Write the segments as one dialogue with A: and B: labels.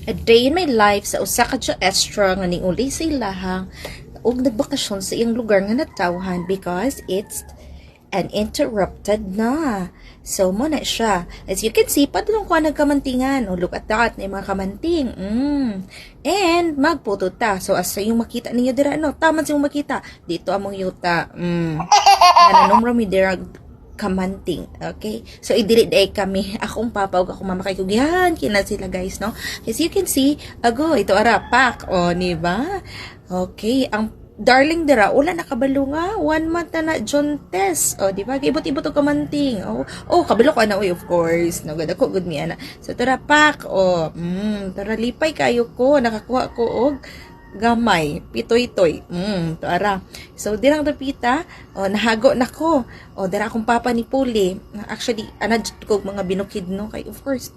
A: A day in my life sa usa ka Estra nga niuli sa ilahang og nagbakasyon sa iyang lugar nga natawhan because it's uninterrupted na. So, mo na siya. As you can see, padulong ko nagkamantingan. O, look at that, na mga kamanting. And, magputo ta. So, as yung makita ninyo dira, no? Tama yung makita. Dito among yuta. Nananong mi dira kamanting. Okay? So, idili day kami. Akong papa o akong mama kay kugihan. Kina sila, guys, no? As you can see, ago, ito arapak. O, diba? Okay, ang darling dira, wala nakabalo nga. 1 month na John test. O, di ba? Ibot-ibot o kamanting. Kabalo ko na, of course. No, ganda ko, good me, ana. So, tara, pak. Tara, lipay kayo ko. Nakakuha ko og gamay. Pitoy-toy. Tara. So, dirang dapita. Nahago na ko. Dara akong papa ni Puli. Actually, anad ko mga binukid, no? Kay, of course,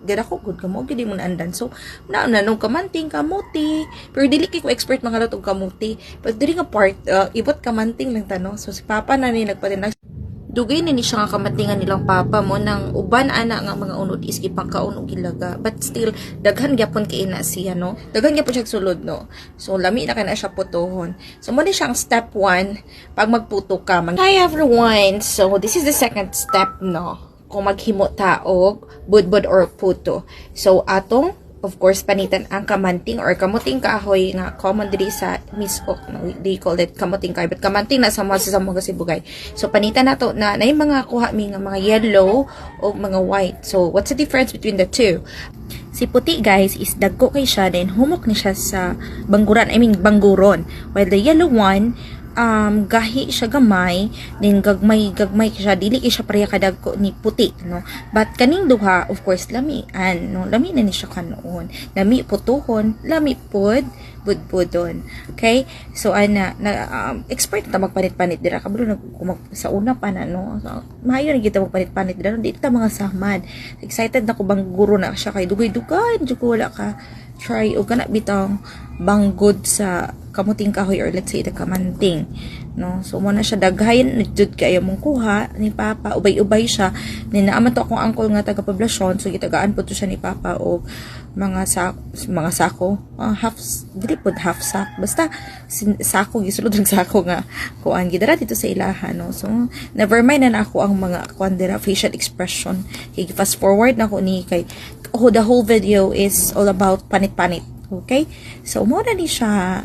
A: gada ko, good ka mo. Gadi mo na andan. So, nung kamanting, kamuti. Pero dili ko expert mga lutong kamuti. But dili nga part, ibot kamanting lang tanong. So, si papa na ni nagpatin. Dugay ni siya nga kamatingan nilang papa mo nang uban ana nga mga unod is ipangkaon og gilaga, but still daghan gyapon kay ina siya, no? Daghan gyapon siya sulod, no? So lami na kana siya putuhon. So mo ni siyang step 1 pag magputo ka. Hi everyone. So this is the second step, no? Kung maghimo ta og budbud or puto. So atong of course, panitan ang kamanting or kamuting kahoy nga common diri sa Misok. No? They call it kamuting kahoy. But kamanting na sa mga kasibugay. So, panitan na to na yung mga kuha mi nga mga yellow o mga white. So, what's the difference between the two? Si puti, guys, is dagko kay siya, then humok ni siya sa bangguron. While the yellow one, gahi siya gamay, then gagmay siya, dili siya pareha kadagko ni puti, no? But kaning duha, of course, lamian, no? Lami na ni siya kanoon. Lami putuhon, lami pod, budbudon. Okay? So, expert ta magpanit-panit dira. Kabalo sa una pa na, no? So, mahayo na kita magpanit-panit dira. Dito ta mga samad. Excited na ko bang guro na siya kay dugay-dugay, ko wala ka try o kana bitang banggod sa kamuting kahoy or let's say the kamanting, no? So mo na siya daghayon jud kay mong kuha ni papa, ubay-ubay siya ni naama to akong uncle nga taga poblasyon, so gitagaan po to siya ni papa og mga sako, dili pod half sack, basta sako gisulod ng sako nga kuan gidara dito sa ilaha, no? So never mind na ako ang mga kuan dira facial expression. Okay, fast forward na ko ni kay the whole video is all about panit-panit. Okay? So, muna ni siya.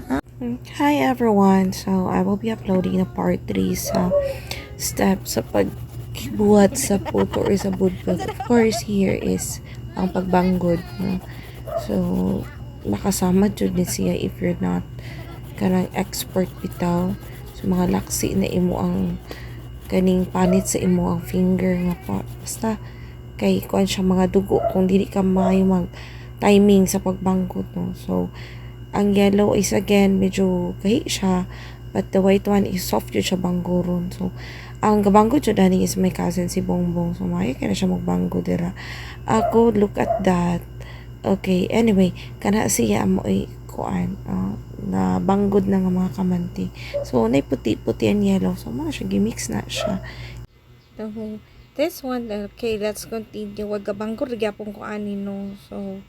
A: Hi everyone. So, I will be uploading a part 3 sa steps sa pagbuhat sa puto or sa budbud. Of course, here is ang pagbanggod. No? So, makasama dyan din siya if you're not kanang expert bitaw. So, mga laksi na imo ang kaning panit sa imo ang finger nga pa. Basta, kay kuan siya mga dugo kung dili ka maayo mag timing sa pagbanggod, no? So ang yellow is again medyo gahi siya, but the white one is soft yun siya bangguron. So ang gabanggod jud ani is my cousin si Bongbong, so maayo kay na siya magbanggod dira. Ako, look at that. Okay, anyway, kana siya mo ay kuan na banggod na nga mga kamanti. So nay puti-puti and yellow, so mo na siya gimix na siya. This one, okay, let's continue. Wag gabanggor gyapon ko ani, no. So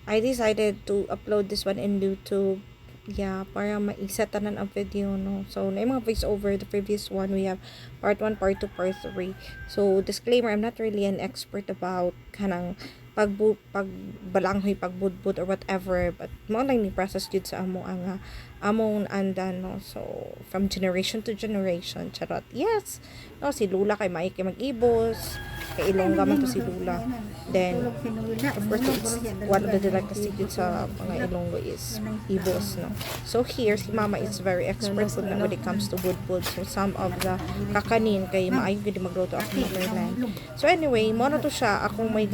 A: I decided to upload this one in YouTube. Yeah, para maisa tanan ang video, no. So na mga voice over the previous one, we have part 1, part 2, part 3. So disclaimer, I'm not really an expert about kanang pagbalanghoy, pagbudbud or whatever, but mo lang ni process jud sa among andan, no. So from generation to generation, charot. Yes, no, si Lula kay maiki mag-ibos, kay Ilongga man to si Lula. Then of course it's one of the delicacy jud sa mga Ilonggo is ibos, no. So here si mama is very expert when it comes to budbud. So some of the kakanin kay maayo gid magluto ako motherland. So anyway, mo na to siya akong may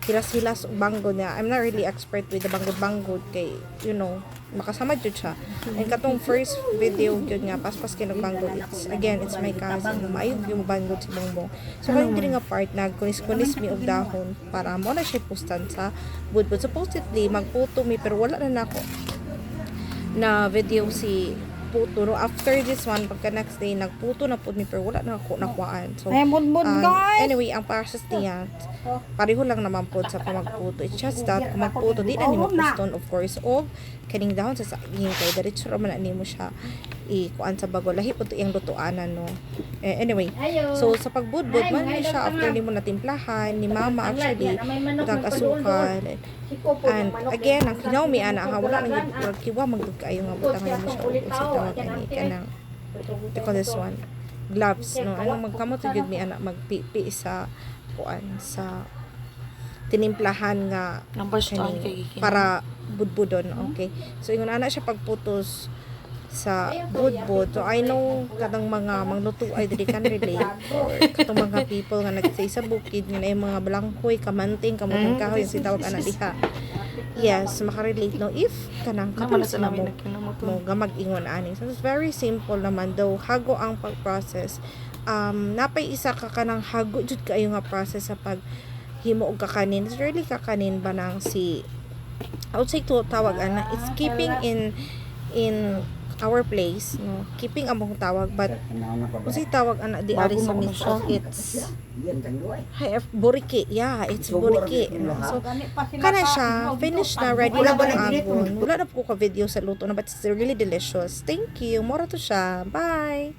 A: hilas-hilas banggod niya. I'm not really expert with the banggod kay, you know, makasama jud siya. And katong first video jud nga paspas kinagbanggod, it's my cousin maayo yung banggod si Bongbong. So kaning diri nga part nagkunis-kunis mi og dahon para mo na siya postan sa budbud. Supposedly magputo mi pero wala na nako na video si
B: nagputo no after this one pagka next day nagputo na pud mi pero wala na ako nakuhaan. So
C: Ay, budbud guys.
B: anyway, ang process niya pareho lang naman po sa pamagputo. It's just that kung magputo di na nimo puston of course o kaning dahon sa saging kay diretso ra man na nimo siya kuan sa bago lahi pud iyang lutuanan no. Anyway, so sa pagbudbud man ni siya after nimo na timplahan ni mama actually utang asukal. And again, ang kinawmi ana ha wala nang kiwa magdug kayo nga butangan mo siya og sa tawag ani kanang they call this one gloves no anong magkamot gyud mi ana magpipi sa kuan sa tinimplahan nga kani para budbudon. Okay, so ingon ana siya pagputos sa budbud. So I know katong mga mangluto ay dili kan relate or katong mga people nga nagsay sa bukid nga na yung mga balanghoy kamanting kamutang kahoy yung sitawag ana diha. Yes, makarelate no if kanang katulad na mo ga mag-ingon ani. So it's very simple naman though hago ang pag-process. Napay isa ka kanang hago jud kaayo nga process sa pag himo og kakanin. It's really kakanin ba nang si I would say to tawag ana it's keeping in our place no keeping among tawag but kung si tawag ana di ari sa mismo it's buriki it's buriki no? So kana siya finish na ready na ang agon wala na po ko video sa luto na but it's really delicious. Thank you mora to siya, bye.